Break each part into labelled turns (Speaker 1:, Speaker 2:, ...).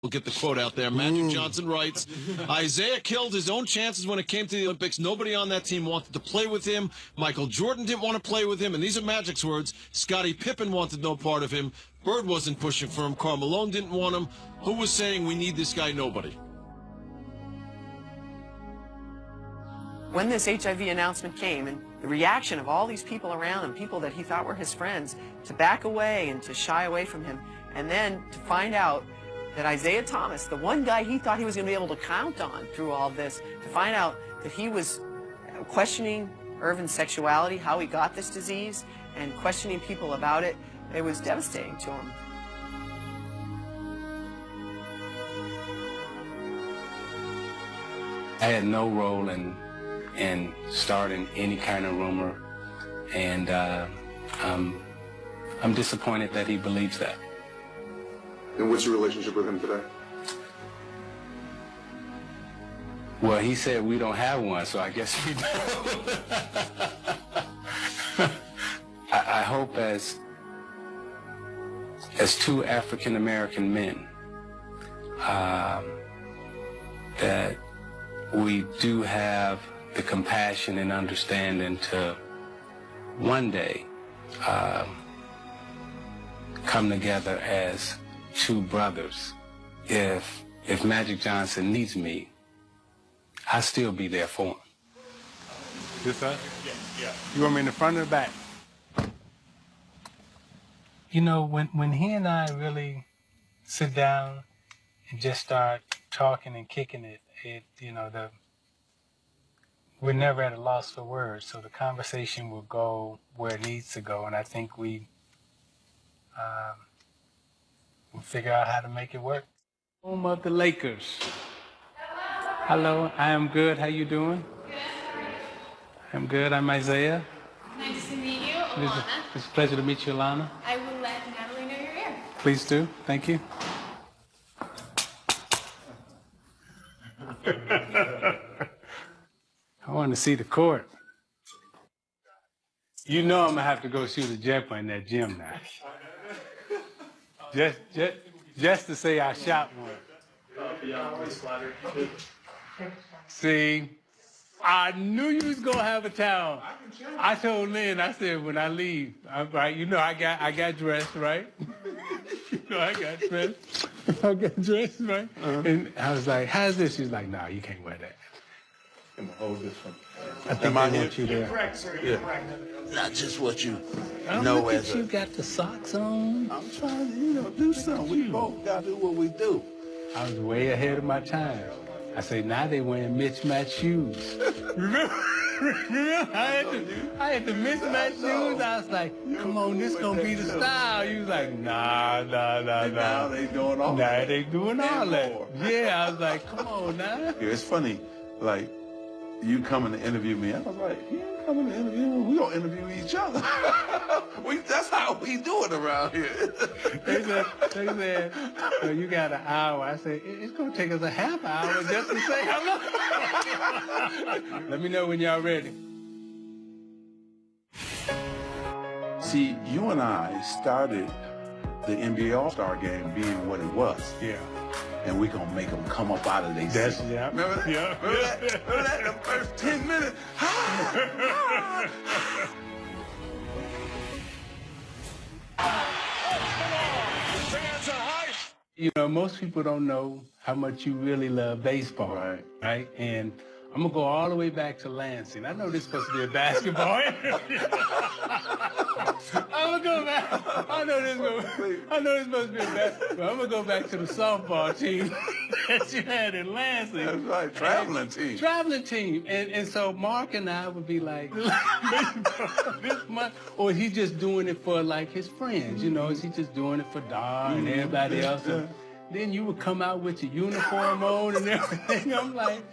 Speaker 1: We'll get the quote out there. Magic Johnson writes, Isiah killed his own chances when it came to the Olympics. Nobody on that team wanted to play with him. Michael Jordan didn't want to play with him. And these are Magic's words. Scottie Pippen wanted no part of him. Bird wasn't pushing for him. Karl Malone didn't want him. Who was saying we need this guy? Nobody.
Speaker 2: When this HIV announcement came and the reaction of all these people around him, people that he thought were his friends, to back away and to shy away from him, and then to find out that Isiah Thomas, the one guy he thought he was going to be able to count on through all this, to find out that he was questioning Irvin's sexuality, how he got this disease, and questioning people about it, it was devastating to him.
Speaker 3: I had no role in starting any kind of rumor, and I'm disappointed that he believes that.
Speaker 4: And what's your relationship with him today?
Speaker 3: Well, he said we don't have one, so I guess we do. I hope as two African-American men that we do have the compassion and understanding to one day come together as two brothers. If Magic Johnson needs me, I'll still be there for him.
Speaker 5: This us? Yeah. You want me in the front or the back?
Speaker 6: You know, when he and I really sit down and just start talking and kicking it, we're never at a loss for words, so the conversation will go where it needs to go, and I think we'll figure out how to make it work.
Speaker 5: Home of the Lakers. Hello, I am good. How you doing?
Speaker 7: Good.
Speaker 5: I'm good. I'm Isiah.
Speaker 7: Nice to meet you, Alana.
Speaker 5: It's a pleasure to meet you, Alana.
Speaker 7: I will let Natalie know you're here.
Speaker 5: Please do. Thank you. I want to see the court. You know I'm gonna have to go shoot a jumper in that gym now. Just to say I shot one. See, I knew you was gonna have a towel. I told Lynn, I said when I leave, right? You know I got dressed, right? You know I got dressed. I got dressed, right? And I was like, how's this? She's like, nah, you can't wear that. I'm gonna hold this one. I think I want you there.
Speaker 8: Correct, sir. You're correct.
Speaker 9: Not just what you
Speaker 5: know
Speaker 9: as
Speaker 5: as you got the socks on.
Speaker 9: I'm trying to, do something. We both got to do what we do.
Speaker 5: I was way ahead of my time. I say, now they wearing mismatched shoes. Remember I had the mismatched shoes. I was like, come on, this gonna be the style. You was like, nah.
Speaker 9: Now they doing all that.
Speaker 5: Now they doing all that. Yeah, I was like, come on now.
Speaker 9: Yeah, it's funny, like, you coming to interview me. I was like, you ain't coming to interview me. We gonna interview each other. That's how we do it around here.
Speaker 5: They said, so you got an hour. I said, it's gonna take us a half hour just to say hello. Let me know when y'all ready.
Speaker 9: See, you and I started the NBA All-Star game being what it was.
Speaker 5: Yeah.
Speaker 9: And we gonna make them come up out of their seat.
Speaker 5: Yeah.
Speaker 9: Remember that?
Speaker 5: Yeah.
Speaker 9: Remember that? Remember that? The first 10 minutes.
Speaker 5: You know, most people don't know how much you really love baseball, right? And I'm gonna go all the way back to Lansing. I know this is supposed to be a basketball interview. I'm gonna go back. I know this is supposed to be a basketball. But I'm gonna go back to the softball team that you had in Lansing.
Speaker 9: That's right, traveling team.
Speaker 5: Traveling team. And so Mark and I would be like, this month, or is he just doing it for like his friends? You know, is he just doing it for Dar and everybody else? And then you would come out with your uniform on and everything. I'm like,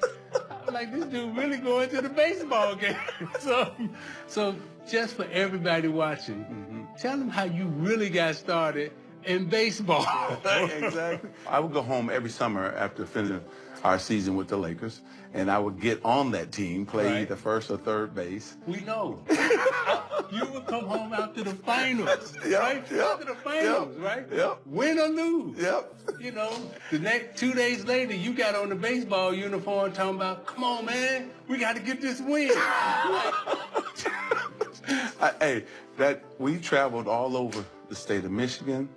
Speaker 5: this dude really going to the baseball game. So just for everybody watching, tell them how you really got started in baseball.
Speaker 9: Exactly. I would go home every summer after finishing our season with the Lakers, and I would get on that team, play either first or third base.
Speaker 5: We know. You would come home after the finals,
Speaker 9: Yep,
Speaker 5: right?
Speaker 9: yep,
Speaker 5: After the finals,
Speaker 9: yep,
Speaker 5: right?
Speaker 9: yep.
Speaker 5: Win or lose.
Speaker 9: Yep.
Speaker 5: You know, the next 2 days later, you got on the baseball uniform talking about, come on, man, we got to get this win.
Speaker 9: We traveled all over the state of Michigan.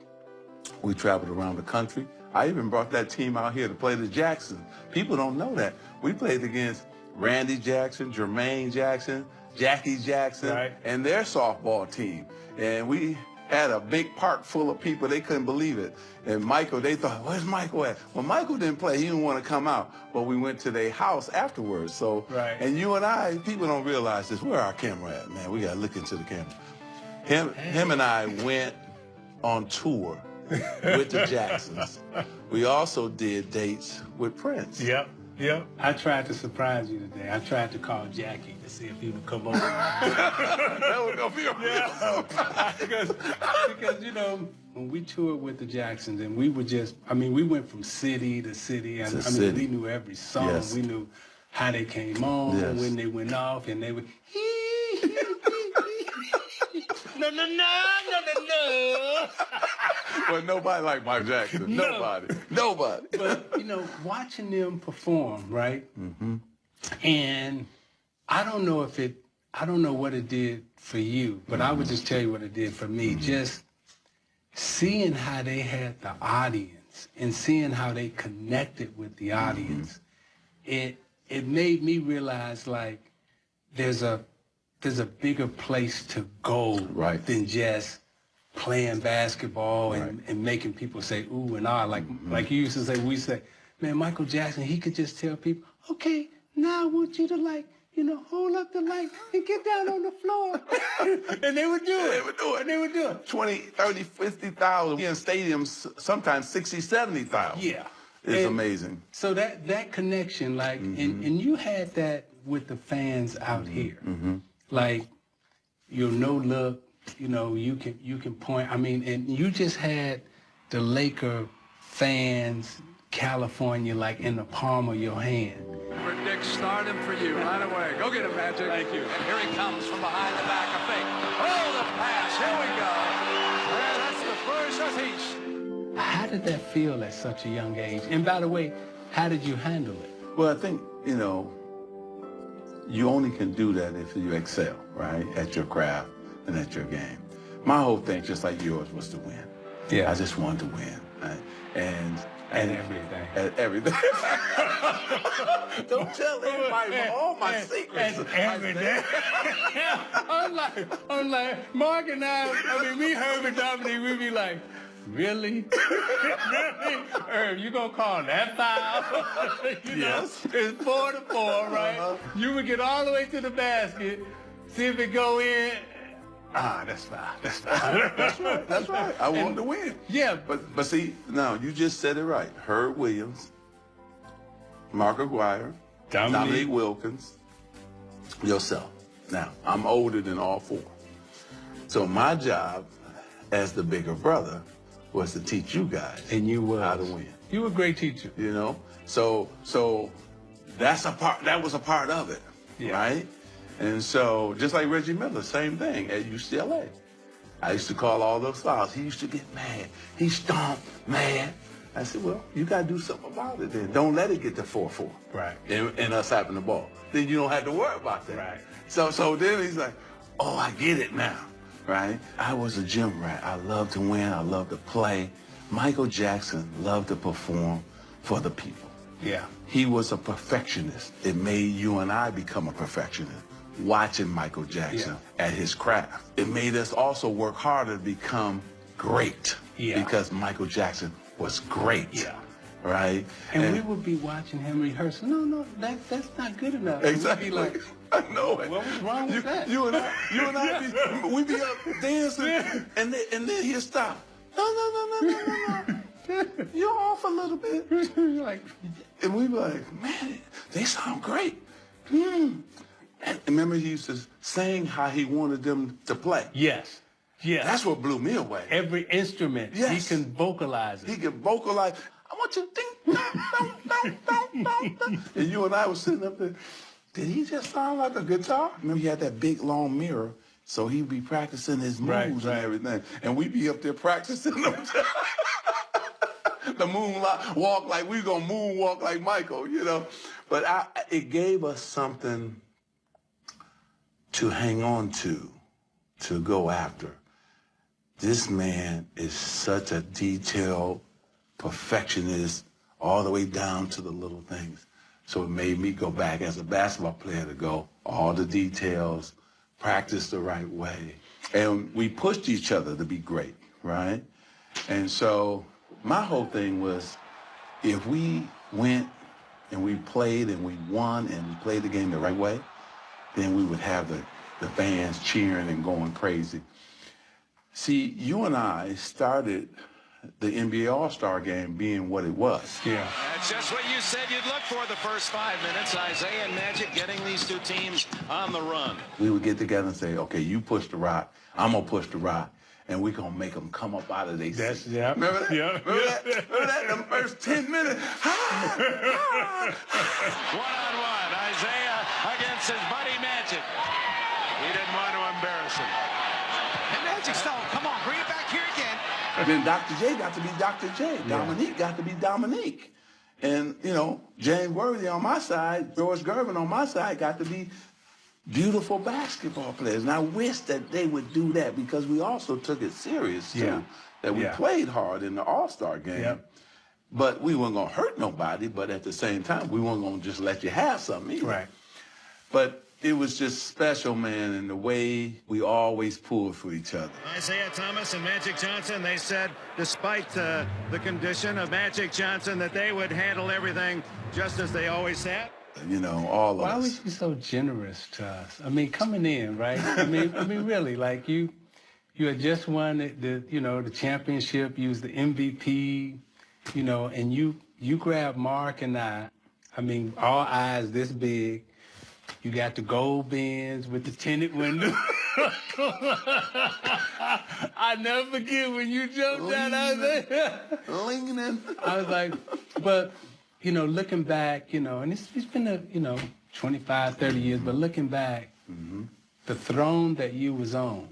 Speaker 9: We traveled around the country. I even brought that team out here to play the Jacksons. People don't know that. We played against Randy Jackson, Jermaine Jackson, Jackie Jackson, and their softball team. And we had a big park full of people. They couldn't believe it. And Michael, they thought, where's Michael at? Well, Michael didn't play. He didn't want to come out. But we went to their house afterwards. So, and you and I, people don't realize this. Where our camera at, man? We got to look into the camera. Him and I went on tour with the Jacksons. We also did dates with Prince.
Speaker 5: Yep. I tried to surprise you today. I tried to call Jackie to see if he would come over.
Speaker 9: That would go be a real surprise.
Speaker 5: Because, you know, when we toured with the Jacksons, and we would just, I mean, we went from city to city. And I mean, we knew every song.
Speaker 9: Yes.
Speaker 5: We knew how they came on, when they went off, and they would, no.
Speaker 9: Well, nobody like Mike Jackson. Nobody.
Speaker 5: But, you know, watching them perform, right? And I don't know what it did for you, but I would just tell you what it did for me. Just seeing how they had the audience and seeing how they connected with the audience, it made me realize, like, there's a bigger place to go than just playing basketball and making people say ooh and ah. Like you used to say, we say, man, Michael Jackson, he could just tell people, okay, now I want you to, like, you know, hold up the light and get down on the floor. And they would do it.
Speaker 9: 20, 30, 50,000 in stadiums, sometimes 60, 70,000.
Speaker 5: Yeah.
Speaker 9: It's amazing.
Speaker 5: So that connection, like, and you had that with the fans out here. Like, your no look, you know, you can point. I mean, and you just had the Laker fans, California, like, in the palm of your hand.
Speaker 8: Dick, start him for you right away. Go get him, Magic.
Speaker 5: Thank you.
Speaker 8: And here he comes from behind the back, a fake. Oh, the pass. Here we go. And that's the first apiece.
Speaker 5: How did that feel at such a young age? And by the way, how did you handle it?
Speaker 9: Well, I think, you know, you only can do that if you excel, right, at your craft and at your game. My whole thing, just like yours, was to win.
Speaker 5: Yeah.
Speaker 9: I just wanted to win. Right? And
Speaker 5: everything.
Speaker 9: At everything. Don't tell anybody all my secrets.
Speaker 5: And everything. Unlike Mark and I mean, we heard with Dominique, we be like, really? Really? Herb, you gonna call that foul?
Speaker 9: Yes.
Speaker 5: It's 4-4, right? You would get all the way to the basket, see if it go in. Ah, that's foul. That's foul.
Speaker 9: That's right. I wanted to win.
Speaker 5: Yeah.
Speaker 9: But see, now, you just said it right. Herb Williams, Mark Aguirre, Dominique Wilkins, yourself. Now, I'm older than all four. So my job as the bigger brother was to teach you guys how to win.
Speaker 5: You were a great teacher.
Speaker 9: You know? So that was a part of it, right? And so, just like Reggie Miller, same thing at UCLA. I used to call all those fouls. He used to get mad. He stomped mad. I said, well, you got to do something about it then. Don't let it get to 4-4.
Speaker 5: Right.
Speaker 9: And us having the ball. Then you don't have to worry about that.
Speaker 5: Right.
Speaker 9: So then he's like, oh, I get it now, right? I was a gym rat. I loved to win. I loved to play. Michael Jackson loved to perform for the people.
Speaker 5: Yeah.
Speaker 9: He was a perfectionist. It made you and I become a perfectionist. Watching Michael Jackson at his craft. It made us also work harder to become great.
Speaker 5: Yeah.
Speaker 9: Because Michael Jackson was great.
Speaker 5: Yeah.
Speaker 9: Right?
Speaker 5: And we would be watching him rehearse. No, that's not good enough.
Speaker 9: Exactly.
Speaker 5: We'd be like,
Speaker 9: I know it.
Speaker 5: what was wrong with that?
Speaker 9: You and I, we be up dancing, and then he'll stop. No. You're off a little bit.
Speaker 5: Like,
Speaker 9: and we be like, man, they sound great. And remember, he used to sing how he wanted them to play.
Speaker 5: yes. Yeah.
Speaker 9: That's what blew me away.
Speaker 5: Every instrument,
Speaker 9: Yes.
Speaker 5: he can vocalize it.
Speaker 9: He can vocalize. I want you to ding, and you and I was sitting up there. Did he just sound like a guitar? Remember, he had that big, long mirror, so he'd be practicing his moves and everything. And we'd be up there practicing them. The moonwalk walk like we gonna moonwalk like Michael, you know. But it gave us something to hang on to go after. This man is such a detailed perfectionist all the way down to the little things. So it made me go back as a basketball player to go all the details, practice the right way. And we pushed each other to be great, right? And so my whole thing was, if we went and we played and we won and we played the game the right way, then we would have the fans cheering and going crazy. See, you and I started the NBA All-Star game being what it was.
Speaker 5: Yeah.
Speaker 8: That's just what you said you'd look for the first 5 minutes. Isiah and Magic getting these two teams on the run.
Speaker 9: We would get together and say, okay, you push the rock, I'm going to push the rock, and we're going to make them come up out of their seat.
Speaker 5: Yeah.
Speaker 9: Remember that?
Speaker 5: Yeah.
Speaker 9: Remember that in the first 10 minutes?
Speaker 8: One-on-one, Isiah against his buddy Magic. He didn't want to embarrass him. And Magic stole. Come on, bring it back here again.
Speaker 9: And then Dr. J got to be Dr. J. Dominique got to be Dominique. And, you know, James Worthy on my side, George Gervin on my side got to be beautiful basketball players. And I wish that they would do that, because we also took it serious, too.
Speaker 5: Yeah.
Speaker 9: That we played hard in the All-Star game.
Speaker 5: Yep.
Speaker 9: But we weren't going to hurt nobody, but at the same time, we weren't going to just let you have something either.
Speaker 5: Right.
Speaker 9: But it was just special, man, and the way we always pulled for each other.
Speaker 8: Isiah Thomas and Magic Johnson, they said, despite the condition of Magic Johnson, that they would handle everything just as they always have.
Speaker 9: You know, all of us.
Speaker 5: Why was you so generous to us? I mean, coming in, right? I mean, really, like you had just won the championship. You was the MVP, you know, and you grabbed Mark and I mean, all eyes this big. You got the gold bins with the tinted window. I never forget when you jumped out. I was
Speaker 9: Leaning.
Speaker 5: I was like, but, you know, looking back, you know, and it's been 25, 30 years, but looking back, the throne that you was on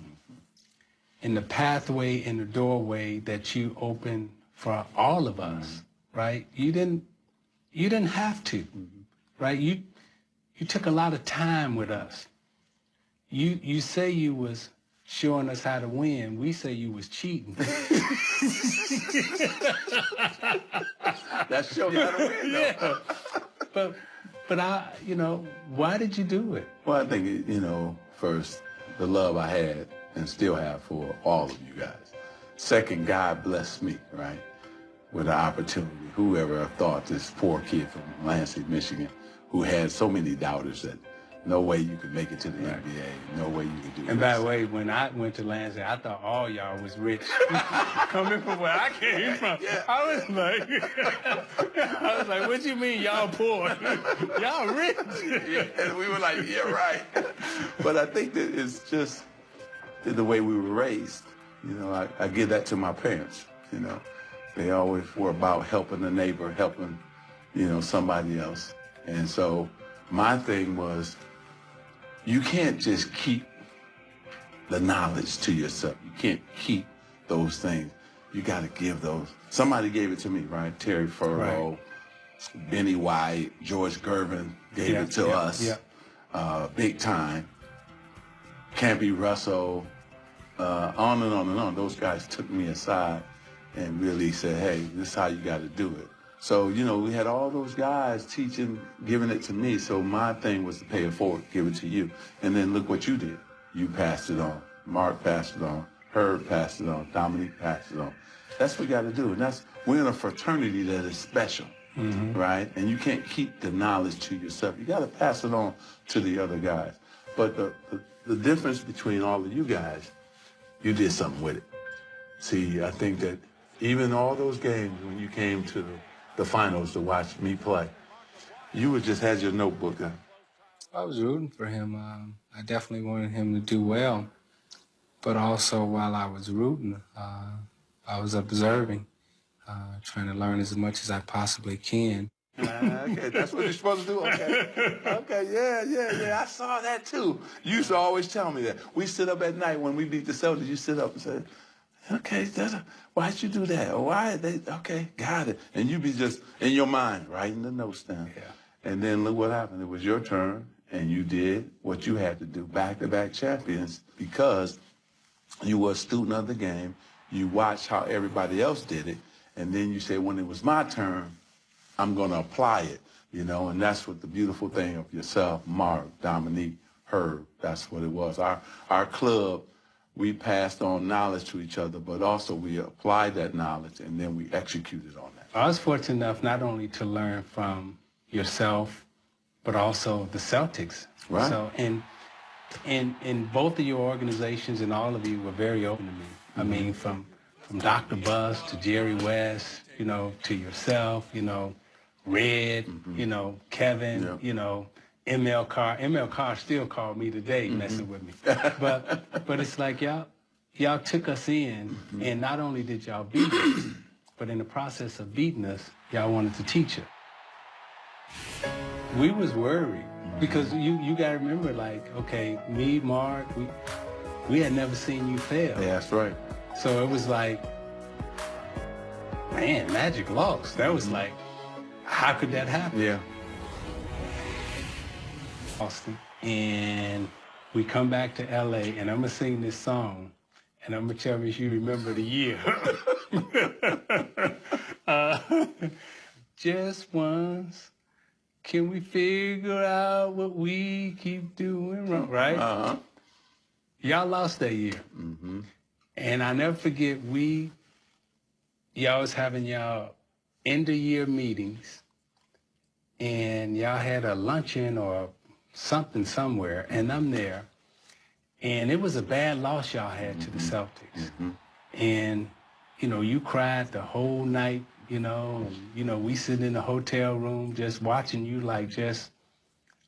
Speaker 5: and the pathway and the doorway that you opened for all of us, right? You didn't have to, right? You took a lot of time with us. You say you was showing us how to win. We say you was cheating.
Speaker 9: That showed how to win, though.
Speaker 5: Yeah. But I, why did you do it?
Speaker 9: Well, I think, first, the love I had and still have for all of you guys. Second, God blessed me, right, with an opportunity. Whoever thought this poor kid from Lansing, Michigan, who had so many doubters that no way you could make it to the NBA, no way you could do it.
Speaker 5: And by the way, when I went to Lansing, I thought all y'all was rich. Coming from where I came from, I was like, what you mean y'all poor? Y'all rich.
Speaker 9: And we were like, yeah, right. But I think that it's just the way we were raised. I give that to my parents, They always were about helping the neighbor, helping, somebody else. And so my thing was, you can't just keep the knowledge to yourself. You can't keep those things. You got to give those. Somebody gave it to me, right? Terry Furrow, Benny White, George Gervin gave it to us, big time. Campy Russell, on and on and on. Those guys took me aside and really said, hey, this is how you got to do it. So, we had all those guys teaching, giving it to me. So my thing was to pay it forward, give it to you. And then look what you did. You passed it on. Mark passed it on. Herb passed it on. Dominique passed it on. That's what we got to do. And we're in a fraternity that is special, right? And you can't keep the knowledge to yourself. You got to pass it on to the other guys. But the difference between all of you guys, you did something with it. See, I think that even all those games when you came to the finals to watch me play, you would just had your notebook on.
Speaker 6: I was rooting for him. I definitely wanted him to do well.
Speaker 3: but also while I was rooting, I was observing, trying to learn as much as I possibly can.
Speaker 9: Okay, that's what you're supposed to do. Okay, okay, yeah. I saw that too. You used to always tell me that. We sit up at night when we beat the Celtics. You sit up and say, "Okay, why'd you do that? Or why they? Okay, got it." And you be just in your mind writing the notes down.
Speaker 3: Yeah.
Speaker 9: And then look what happened. It was your turn, and you did what you had to do. Back-to-back champions, because you were a student of the game. You watched how everybody else did it, and then you said, when it was my turn, I'm going to apply it, you know, and that's what the beautiful thing of yourself, Mark, Dominique, Herb, that's what it was. Our club, we passed on knowledge to each other, but also we applied that knowledge, and then we executed on that.
Speaker 3: I was fortunate enough not only to learn from yourself, but also the Celtics.
Speaker 9: Right.
Speaker 3: So, and both of your organizations and all of you were very open to me. I mean, from Dr. Buss to Jerry West, you know, to yourself, you know, Red, you know, Kevin, you know, ML Carr. ML Carr still called me today messing with me. But it's like y'all took us in, and not only did y'all beat us, but in the process of beating us, y'all wanted to teach us. We was worried because you got to remember, like, okay, me, Mark, we had never seen you fail.
Speaker 9: Yeah, that's right.
Speaker 3: So it was like, man, Magic lost. That was like, how could that happen?
Speaker 9: Yeah.
Speaker 3: Austin. And we come back to LA, and I'm gonna sing this song, and I'm gonna tell me if you remember the year. Just once, can we figure out what we keep doing wrong, right?
Speaker 9: Uh-huh.
Speaker 3: Y'all lost that year. And I never forget, y'all was having y'all end-of-year meetings, and y'all had a luncheon or something somewhere, and I'm there, and it was a bad loss y'all had to the Celtics. And, you know, you cried the whole night, you know, and, you know, we sitting in the hotel room just watching you, like, just,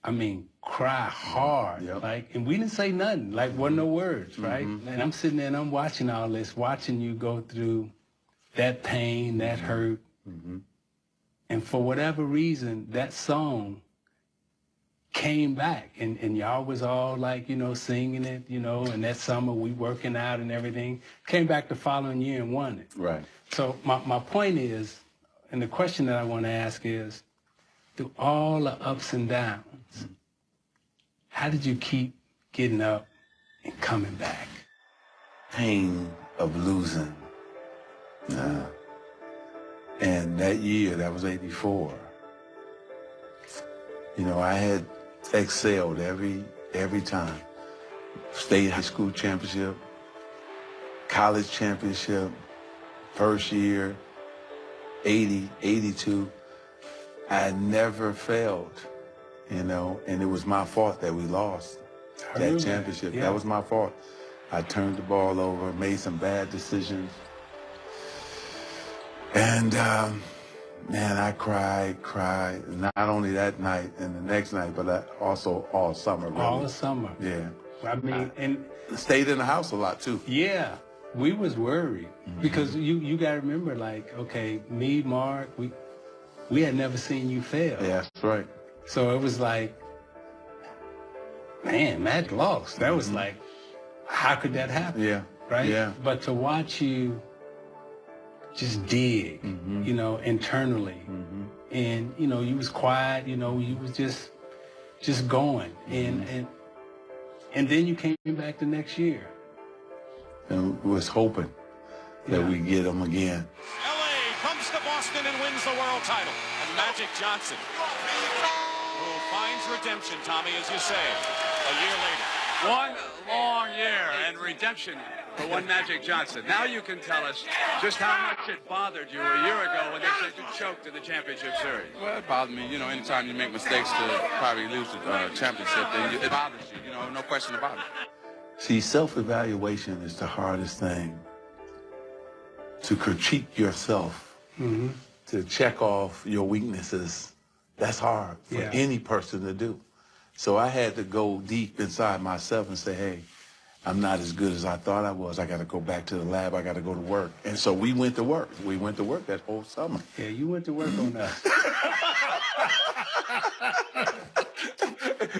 Speaker 3: I mean, cry hard. Like, and we didn't say nothing, like, wasn't no words, right? And I'm sitting there and I'm watching all this, watching you go through that pain, that hurt. And for whatever reason, that song came back, and y'all was all like, you know, singing it, you know, and that summer we working out and everything. Came back the following year and won it.
Speaker 9: Right.
Speaker 3: So my point is, and the question that I want to ask is, through all the ups and downs, how did you keep getting up and coming back?
Speaker 9: Pain of losing. And that year, that was 84. You know, I had excelled every time. State high school championship, college championship, first year, 80, 82. I never failed, you know, and it was my fault that we lost that championship. That was my fault. I turned the ball over, made some bad decisions. And, man, I cried, not only that night and the next night, but also all summer. Really.
Speaker 3: All summer.
Speaker 9: Yeah.
Speaker 3: I mean, and
Speaker 9: stayed in the house a lot, too.
Speaker 3: Yeah. We was worried because you got to remember, like, okay, me, Mark, we had never seen you fail.
Speaker 9: Yeah, that's right.
Speaker 3: So it was like, man, Magic lost. That was like, how could that happen?
Speaker 9: Yeah.
Speaker 3: Right?
Speaker 9: Yeah.
Speaker 3: But to watch you just dig, you know, internally. And, you know, you was quiet, you know, you was just going. And then you came back the next year.
Speaker 9: And was hoping that we get them again.
Speaker 8: LA comes to Boston and wins the world title. And Magic Johnson, who finds redemption, Tommy, as you say, a year later.
Speaker 10: One long year and redemption for one Magic Johnson. Now you can tell us just how much it bothered you a year ago when they said you choked in the championship series.
Speaker 11: Well, it bothered me. You know, anytime you make mistakes to probably lose the championship, then it bothers you. You know, no question about it.
Speaker 9: See, self-evaluation is the hardest thing. To critique yourself, to check off your weaknesses, that's hard for any person to do. So I had to go deep inside myself and say, hey, I'm not as good as I thought I was. I got to go back to the lab. I got to go to work. And so we went to work. We went to work that whole summer.
Speaker 3: Yeah, you went to work on us.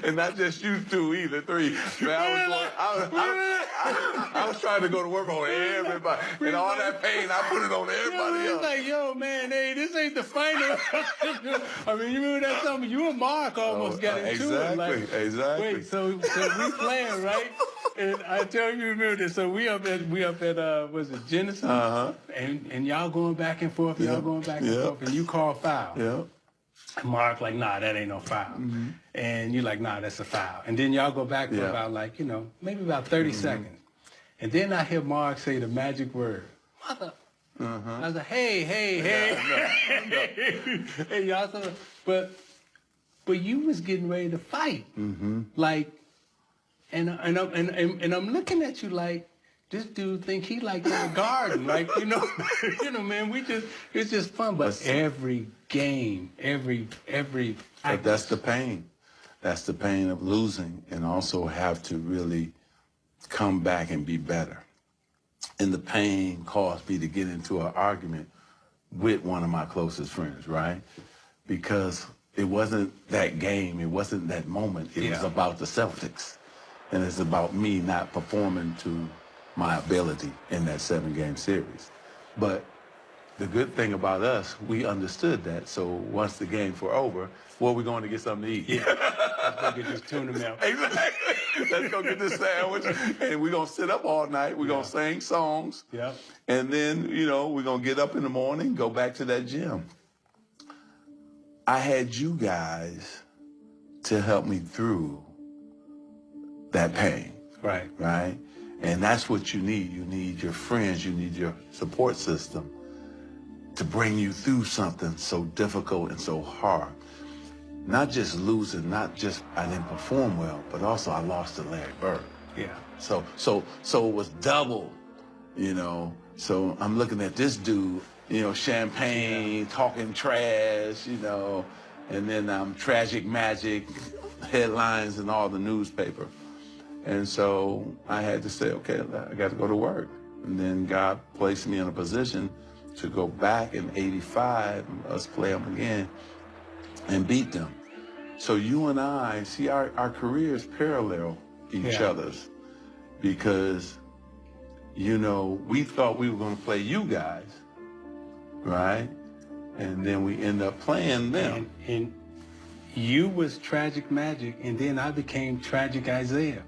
Speaker 9: And not just you two either, three. Man, I was trying to go to work on everybody. And all that pain, I put it on everybody else.
Speaker 3: Like, yo, man, hey, this ain't the final. I mean, you remember that summer? You and Mark almost got into it. Like,
Speaker 9: exactly.
Speaker 3: Wait, so we playing, right? And I tell you, remember this. So we up at was it Genesis? And y'all going back and forth. Y'all going back and forth. And you call foul.
Speaker 9: Yeah.
Speaker 3: And Mark like, nah, that ain't no foul. And you're like, nah, that's a foul. And then y'all go back for about like, maybe about 30 seconds. And then I hear Mark say the magic word, mother. I was like, hey. Hey, y'all. But you was getting ready to fight. Like, and I'm looking at you like, this dude think he like in the garden, like man. It's just fun. But every game, every.
Speaker 9: But that's the pain. That's the pain of losing, and also have to really come back and be better. And the pain caused me to get into an argument with one of my closest friends, right? Because it wasn't that game, it wasn't that moment. It was about the Celtics, and it's about me not performing to my ability in that 7-game series. But the good thing about us, we understood that. So once the games were over, well, we're going to get something to eat.
Speaker 3: Let's go get this tuna milk.
Speaker 9: Exactly. Let's go get this sandwich. And we're going to sit up all night. We're going to sing songs.
Speaker 3: Yeah.
Speaker 9: And then, we're going to get up in the morning, go back to that gym. I had you guys to help me through that pain.
Speaker 3: Right.
Speaker 9: Right? And that's what you need. You need your friends. You need your support system to bring you through something so difficult and so hard. Not just losing, not just I didn't perform well, but also I lost to Larry Bird.
Speaker 3: Yeah.
Speaker 9: So it was double, So I'm looking at this dude, champagne, talking trash, and then Tragic Magic, headlines in all the newspaper. And so I had to say, okay, I got to go to work. And then God placed me in a position to go back in '85, us play them again, and beat them. So you and I, see, our careers parallel each other's, because, we thought we were going to play you guys, right? And then we end up playing them.
Speaker 3: And you was Tragic Magic, and then I became Tragic Isiah.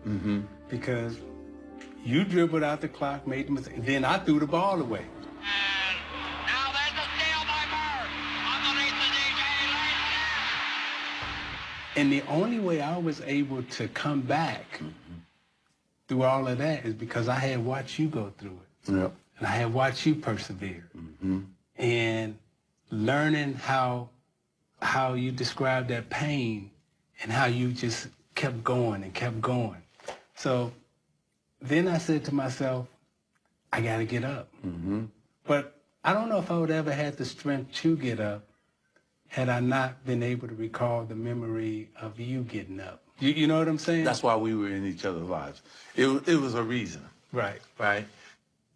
Speaker 3: Because you dribbled out the clock, made the mistake, and then I threw the ball away.
Speaker 8: Now there's a steal by Bird. Underneath the DJ
Speaker 3: And the only way I was able to come back through all of that is because I had watched you go through it.
Speaker 9: Yep.
Speaker 3: And I had watched you persevere. And learning how you described that pain and how you just kept going and kept going. So then I said to myself, I got to get up. But I don't know if I would ever had the strength to get up had I not been able to recall the memory of you getting up. You know what I'm saying?
Speaker 9: That's why we were in each other's lives. It was a reason.
Speaker 3: Right.
Speaker 9: Right?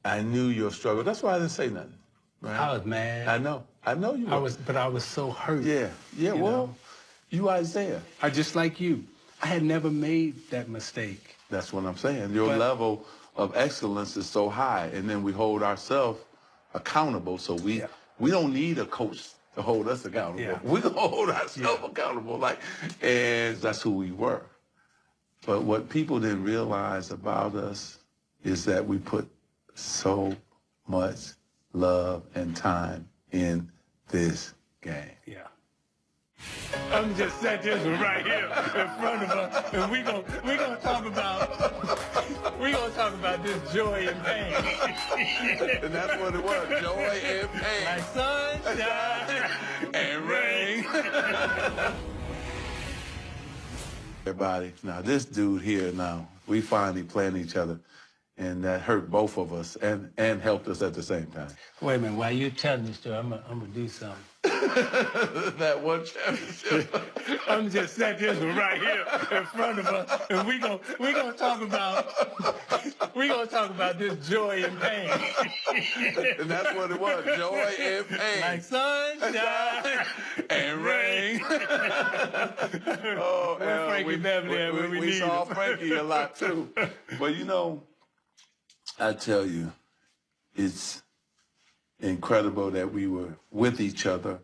Speaker 9: I knew your struggle. That's why I didn't say nothing. Right?
Speaker 3: I was mad.
Speaker 9: I know you were.
Speaker 3: But I was so hurt.
Speaker 9: Yeah, well, you Isiah.
Speaker 3: I just like you. I had never made that mistake.
Speaker 9: That's what I'm saying. Your level of excellence is so high, and then we hold ourselves accountable. So we don't need a coach to hold us accountable.
Speaker 3: Yeah.
Speaker 9: We can hold ourselves accountable, and that's who we were. But what people didn't realize about us is that we put so much love and time in this game.
Speaker 3: Yeah. I'm just set this one right here in front of us, and we're gonna talk about this joy and pain.
Speaker 9: And that's what it was, joy and pain.
Speaker 3: Like sunshine
Speaker 9: and rain. Everybody, now this dude here now, we finally playing each other, and that hurt both of us and helped us at the same time.
Speaker 6: Wait a minute, while you're telling this story, I'm gonna do something.
Speaker 9: That one championship.
Speaker 5: I'm just set this one right here in front of us, and we gonna talk about this joy and pain.
Speaker 9: And that's what it was, joy and pain.
Speaker 5: Like sunshine
Speaker 9: and rain. Oh,
Speaker 5: Frankie Beverly at when we need
Speaker 9: saw
Speaker 5: him.
Speaker 9: Frankie a lot too. But you know, I tell you, it's incredible that we were with each other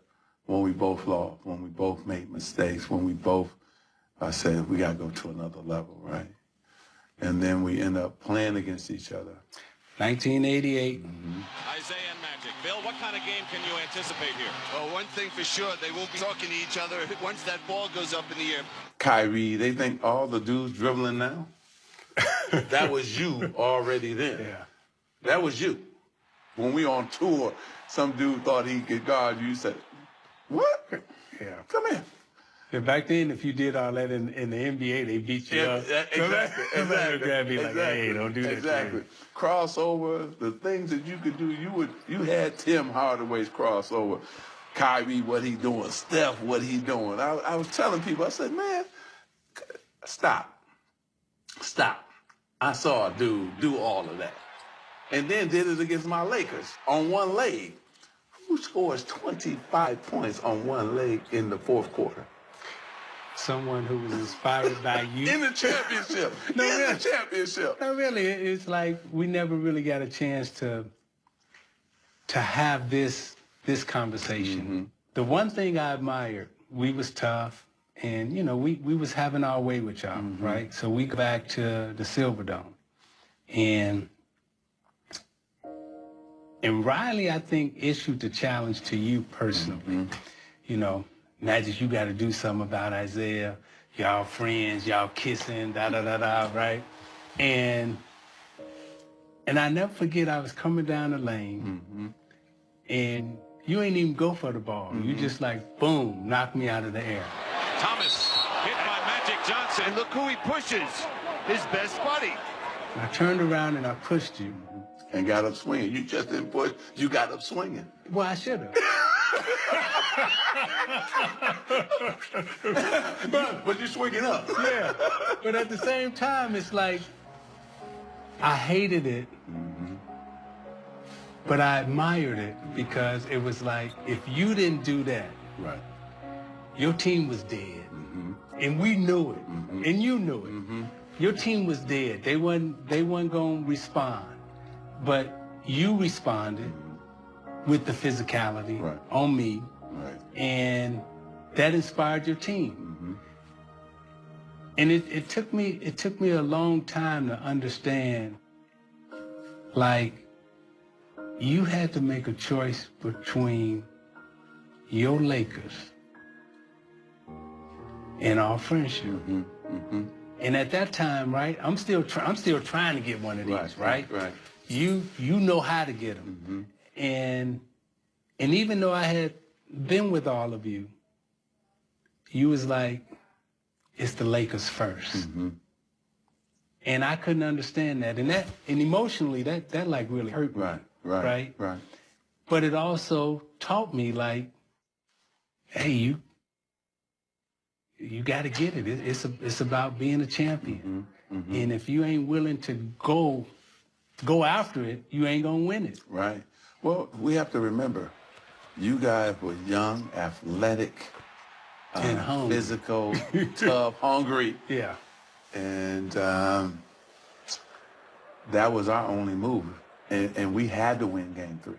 Speaker 9: when we both lost, when we both made mistakes, when we both said we got to go to another level, right? And then we end up playing against each other.
Speaker 5: 1988.
Speaker 8: Isiah and Magic. Bill, what kind of game can you anticipate here? Well, one thing for sure, they won't be talking to each other once that ball goes up in the air.
Speaker 9: Kyrie, they think all the dudes dribbling now? That was you already then.
Speaker 5: Yeah.
Speaker 9: That was you. When we on tour, some dude thought he could guard you. You said, what?
Speaker 5: Yeah.
Speaker 9: Come here.
Speaker 5: Yeah, back then, if you did all that in the NBA, they beat you up.
Speaker 9: Exactly.
Speaker 5: Somebody would grab you like, hey, don't do that.
Speaker 9: Exactly. Crossover, the things that you could do, you had Tim Hardaway's crossover. Kyrie, what he doing? Steph, what he doing? I was telling people, I said, man, stop. I saw a dude do all of that. And then did it against my Lakers on one leg. Who scores 25 points on one leg in the fourth quarter?
Speaker 5: Someone who was inspired by you.
Speaker 9: In the championship. The championship.
Speaker 5: No, really, it's like we never really got a chance to have this conversation. The one thing I admired, we was tough, and you know, we was having our way with y'all, right? So we go back to the Silverdome, and Riley, I think, issued the challenge to you personally. You know, Magic, you got to do something about Isiah. Y'all friends, y'all kissing, da-da-da-da, right? And I never forget, I was coming down the lane, and you ain't even go for the ball. You just like, boom, knock me out of the air.
Speaker 8: Thomas hit by Magic Johnson. And look who he pushes, his best buddy.
Speaker 5: And I turned around and I pushed you.
Speaker 9: And got up swinging. You just didn't push, you got up swinging.
Speaker 5: Well, I should have.
Speaker 9: But you swinging up.
Speaker 5: Yeah. But at the same time, it's like, I hated it, but I admired it because it was like, if you didn't do that,
Speaker 9: Right.
Speaker 5: your team was dead. And we knew it. And you knew it. Your team was dead. They wasn't going to respond. But you responded with the physicality on me.
Speaker 9: Right.
Speaker 5: And that inspired your team. And it took me a long time to understand, like, you had to make a choice between your Lakers and our friendship. And at that time, right, I'm still trying to get one of these, right?
Speaker 9: Right.
Speaker 5: You know how to get them. And even though I had been with all of you, you was like, it's the Lakers first. And I couldn't understand that. And emotionally, that like really hurt me. Right. But it also taught me, like, hey, you got to get it. It's about being a champion. And if you ain't willing to go after it, you ain't gonna win it.
Speaker 9: Right. Well, we have to remember, you guys were young, athletic,
Speaker 5: and hungry.
Speaker 9: Physical, tough, hungry.
Speaker 5: Yeah.
Speaker 9: And that was our only move. And we had to win game 3.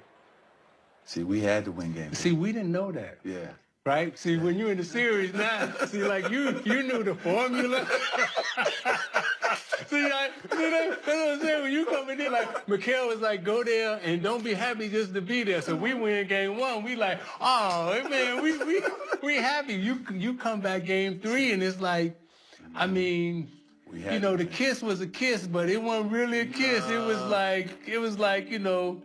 Speaker 9: See, we had to win game 3.
Speaker 5: See, we didn't know that.
Speaker 9: Yeah.
Speaker 5: Right? See, when you're in the series now, see, like, you knew the formula. See, that's what I'm saying. When you come in there, like, Mikhail was like, go there and don't be happy just to be there. So we win game 1. We like, oh, man, we happy. You come back game 3 and it's like, I mean, you know, the kiss was a kiss, but it wasn't really a kiss. It was like, you know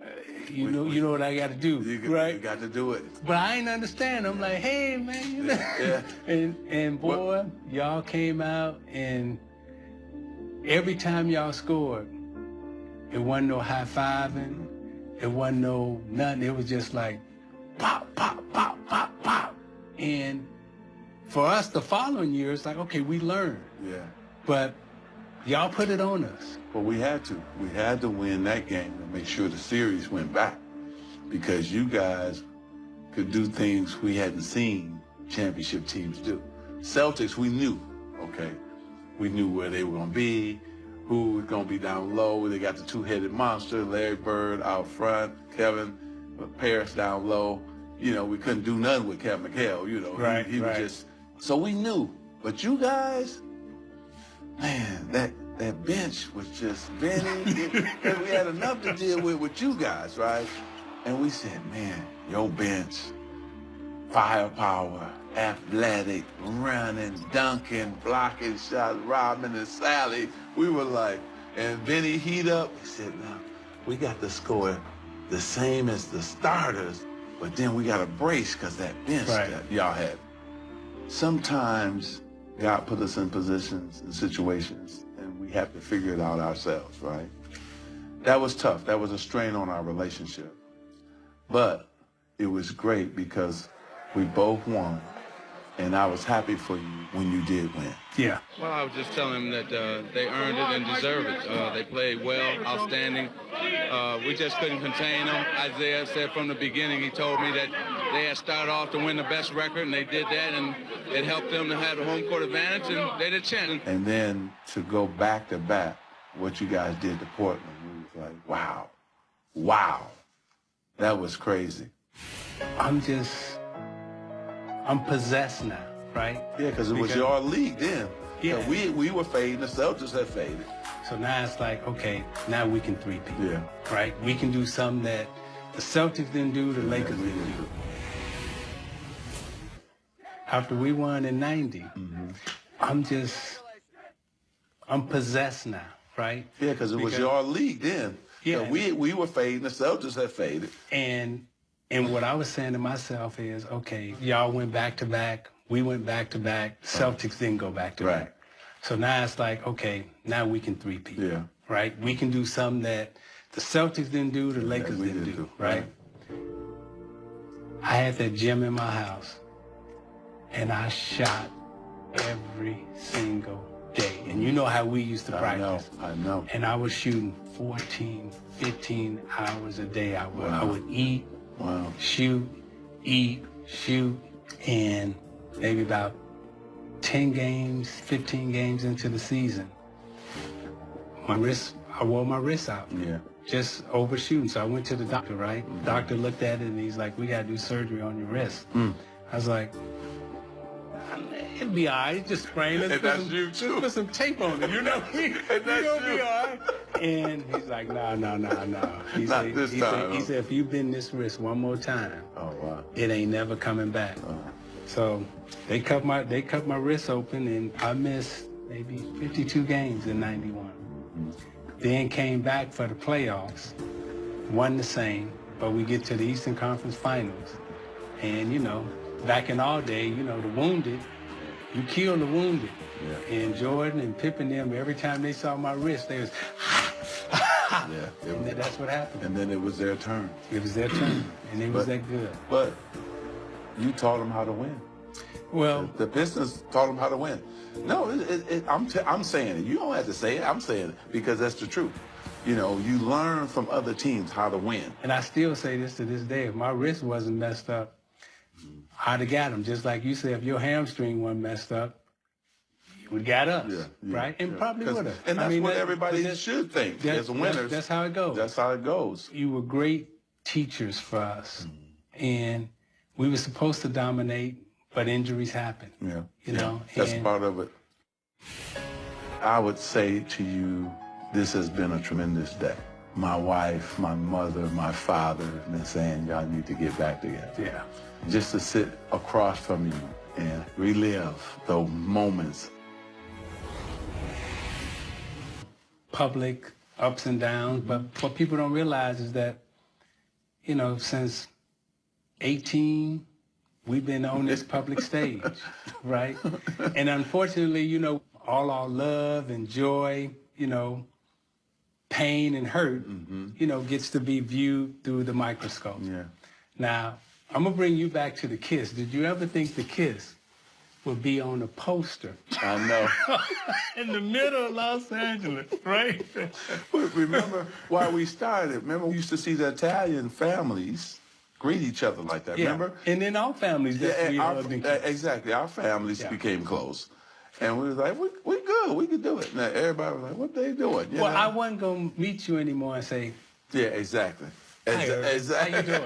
Speaker 5: what I got to do, right?
Speaker 9: You got to do it.
Speaker 5: But I ain't understand. I'm like, hey, man, you know.
Speaker 9: Yeah.
Speaker 5: And boy, y'all came out, and every time y'all scored, it wasn't no high-fiving. It wasn't no nothing. It was just like, pop, pop, pop, pop, pop.
Speaker 3: And for us, the following year, it's like, okay, we learned.
Speaker 9: Yeah.
Speaker 3: But y'all put it on us.
Speaker 9: Well, we had to. We had to win that game to make sure the series went back, because you guys could do things we hadn't seen championship teams do. Celtics, we knew, okay? We knew where they were going to be, who was going to be down low. They got the two-headed monster, Larry Bird out front, Kevin Paris down low. You know, we couldn't do nothing with Kevin McHale, you know.
Speaker 3: Right,
Speaker 9: he was just, so we knew. But you guys, man, that bench was just Benny. We had enough to deal with you guys, right? And we said, man, your bench, firepower, athletic, running, dunking, blocking shots, Robin and Sally. We were like, and Benny heat up. He said, no, we got to score the same as the starters, but then we got to brace because that bench that y'all had. Sometimes God put us in positions and situations, and we have to figure it out ourselves, right? That was tough. That was a strain on our relationship. But it was great because we both won, and I was happy for you when you did win.
Speaker 3: Yeah.
Speaker 11: Well, I was just telling them that they earned it and deserve it. They played well, outstanding. We just couldn't contain them. Isiah said from the beginning, he told me that they had started off to win the best record, and they did that, and it helped them to have the home court advantage, and they did chance.
Speaker 9: And then to go back to back, what you guys did to Portland, we was like, wow, wow. That was crazy.
Speaker 3: I'm possessed now, right?
Speaker 9: Yeah, because it was your league then.
Speaker 3: Yeah.
Speaker 9: We were fading, the Celtics had faded.
Speaker 3: So now it's like, okay, now we can three-peat.
Speaker 9: Yeah.
Speaker 3: Right? We can do something that the Celtics didn't do, the Lakers didn't do. After we won in 90, I'm possessed now, right?
Speaker 9: Yeah, because it was your league then.
Speaker 3: Yeah.
Speaker 9: We were fading, the Celtics had faded.
Speaker 3: And what I was saying to myself is, okay, y'all went back-to-back, we went back-to-back, Celtics didn't go back-to-back.
Speaker 9: Right.
Speaker 3: So now it's like, okay, now we can three-peat.
Speaker 9: Yeah.
Speaker 3: Right? We can do something that the Celtics didn't do, the Lakers didn't do, right? I had that gym in my house, and I shot every single day. And you know how we used to practice.
Speaker 9: I know.
Speaker 3: And I was shooting 14, 15 hours a day. I would eat, shoot, eat, shoot, and maybe about 10 games, 15 games into the season, I wore my wrist out.
Speaker 9: Yeah.
Speaker 3: Just overshooting. So I went to the doctor, right? Doctor looked at it and he's like, we got to do surgery on your wrist. I was like, it'll be all right. Just sprain it.
Speaker 9: And that's you too.
Speaker 3: Put some tape on it. You know, you're going to be all right. And he's like, no. He said, if you bend this wrist one more time, it ain't never coming back. So they cut my wrist open, and I missed maybe 52 games in 91. Then came back for the playoffs, won the same, but we get to the Eastern Conference Finals. And, you know, back in our day, you know, the wounded, you kill the wounded. Yeah. And Jordan and Pippen, them, every time they saw my wrist, they was, and that's what happened.
Speaker 9: And then it was their turn.
Speaker 3: It was their turn, and it was that good.
Speaker 9: But you taught them how to win.
Speaker 3: Well,
Speaker 9: the Pistons taught them how to win. No, I'm saying it. You don't have to say it. I'm saying it because that's the truth. You know, you learn from other teams how to win.
Speaker 3: And I still say this to this day. If my wrist wasn't messed up, I'd have got them. Just like you said, if your hamstring wasn't messed up, you would have got us, right? And probably would have.
Speaker 9: And that's what everybody should think as winners.
Speaker 3: That's how it goes.
Speaker 9: That's how it goes.
Speaker 3: You were great teachers for us. And we were supposed to dominate, but injuries happen.
Speaker 9: Yeah.
Speaker 3: You know?
Speaker 9: That's part of it. I would say to you, this has been a tremendous day. My wife, my mother, my father have been saying, y'all need to get back together.
Speaker 3: Yeah.
Speaker 9: Just to sit across from you and relive those moments.
Speaker 3: Public ups and downs, but what people don't realize is that, you know, since 18, we've been on this public stage, right? And unfortunately, you know, all our love and joy, you know, pain and hurt, you know, gets to be viewed through the microscope.
Speaker 9: Yeah.
Speaker 3: Now, I'm going to bring you back to the Kiss. Did you ever think the Kiss would be on a poster?
Speaker 9: I know.
Speaker 3: In the middle of Los Angeles, right?
Speaker 9: Remember why we started? Remember we used to see the Italian families greet each other like that, remember?
Speaker 3: And then our families,
Speaker 9: exactly. Our families became close. And we was like, we good, we could do it. Now everybody was like, what they doing? You know?
Speaker 3: I wasn't going to meet you anymore and say,
Speaker 9: yeah, exactly.
Speaker 3: Exactly. How you doing?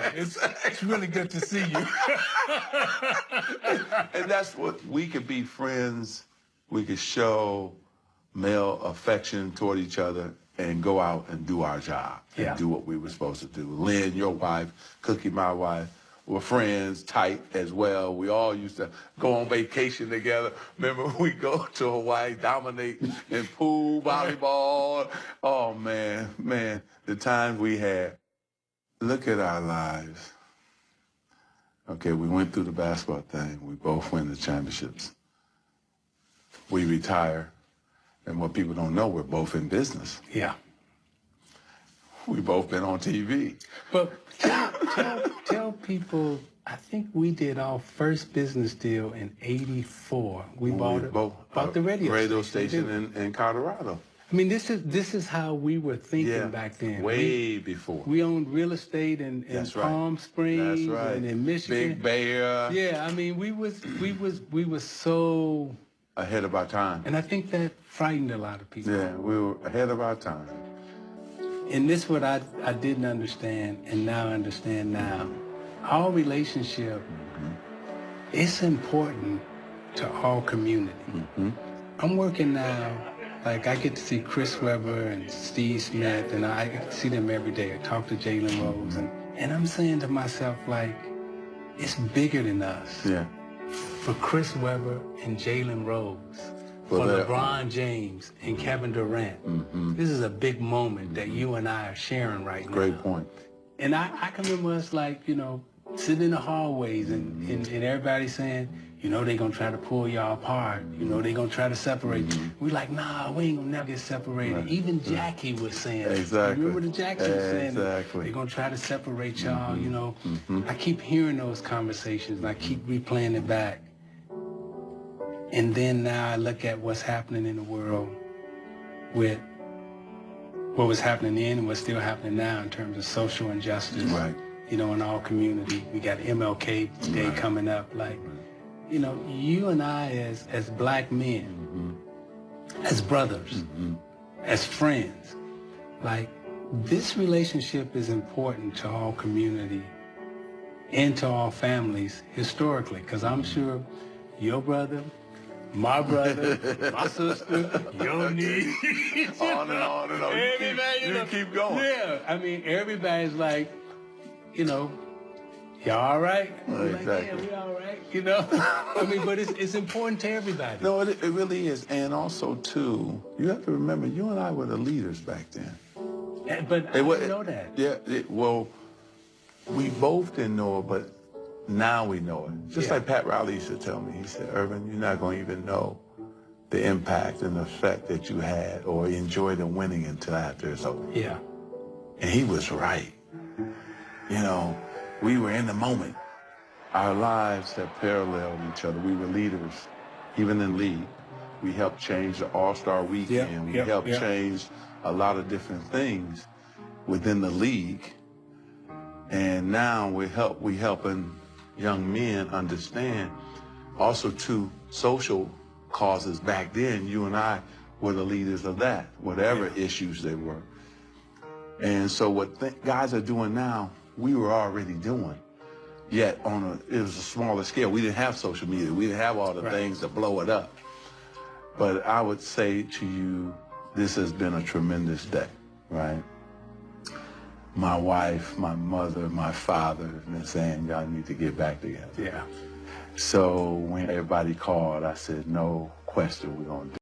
Speaker 3: It's really good to see you.
Speaker 9: And that's what, we could be friends, we could show male affection toward each other and go out and do our job and do what we were supposed to do. Lynn, your wife, Cookie, my wife, were friends, tight as well. We all used to go on vacation together. Remember, we go to Hawaii, dominate in pool, volleyball. Oh, man, the times we had. Look at our lives. Okay, we went through the basketball thing. We both win the championships. We retire. And what people don't know, we're both in business.
Speaker 3: Yeah.
Speaker 9: We both been on TV.
Speaker 3: But tell people, I think we did our first business deal in '84. We bought the radio
Speaker 9: station in Colorado.
Speaker 3: I mean, this is how we were thinking back then.
Speaker 9: Way before.
Speaker 3: We owned real estate in Palm Springs and in Michigan.
Speaker 9: Big Bear.
Speaker 3: Yeah, I mean, we was so
Speaker 9: ahead of our time.
Speaker 3: And I think that frightened a lot of people.
Speaker 9: Yeah, we were ahead of our time.
Speaker 3: And this is what I didn't understand and now understand now. Our relationship is important to our community. I'm working now. Like, I get to see Chris Webber and Steve Smith, and I get to see them every day. I talk to Jalen Rose, and I'm saying to myself, like, it's bigger than us.
Speaker 9: Yeah.
Speaker 3: For Chris Webber and Jalen Rose, for LeBron James and Kevin Durant, this is a big moment that you and I are sharing right now.
Speaker 9: Great point.
Speaker 3: And I can remember us, like, you know, sitting in the hallways and everybody saying, you know, they're going to try to pull y'all apart. You know, they're going to try to separate you. We're like, nah, we ain't going to never get separated. Right. Even Jackie was saying it.
Speaker 9: Exactly.
Speaker 3: Remember the Jackie was saying
Speaker 9: exactly.
Speaker 3: They're going to try to separate y'all, you know. I keep hearing those conversations, and I keep replaying it back. And then now I look at what's happening in the world with what was happening then and what's still happening now in terms of social injustice.
Speaker 9: Right.
Speaker 3: You know, in our community. We got MLK Day coming up, like... You know, you and I as black men, as brothers, as friends, like, this relationship is important to our community and to our families historically, because I'm sure your brother, my brother, my sister, your niece,
Speaker 9: on and on and on. You keep going.
Speaker 3: Yeah, I mean, everybody's like, you know, y'all all right?
Speaker 9: Exactly.
Speaker 3: Like, yeah, we all right, you know? I mean, but it's important to everybody.
Speaker 9: No, it really is. And also, too, you have to remember, you and I were the leaders back then.
Speaker 3: But I didn't know that.
Speaker 9: Yeah, well, we both didn't know it, but now we know it. Just like Pat Riley used to tell me, he said, Urban, you're not going to even know the impact and the effect that you had or enjoy the winning until after it's over.
Speaker 3: Yeah.
Speaker 9: And he was right. You know, we were in the moment. Our lives have paralleled each other. We were leaders, even in league. We helped change the All-Star Weekend. We helped change a lot of different things within the league. And now we're helping young men understand also to social causes. Back then, you and I were the leaders of that, whatever issues they were. And so what guys are doing now, we were already doing. Yet it was a smaller scale. We didn't have social media. We didn't have all the things to blow it up. But I would say to you, this has been a tremendous day, right? My wife, my mother, my father have been saying, y'all need to get back together.
Speaker 3: Yeah.
Speaker 9: So when everybody called, I said, no question, we're going to do it.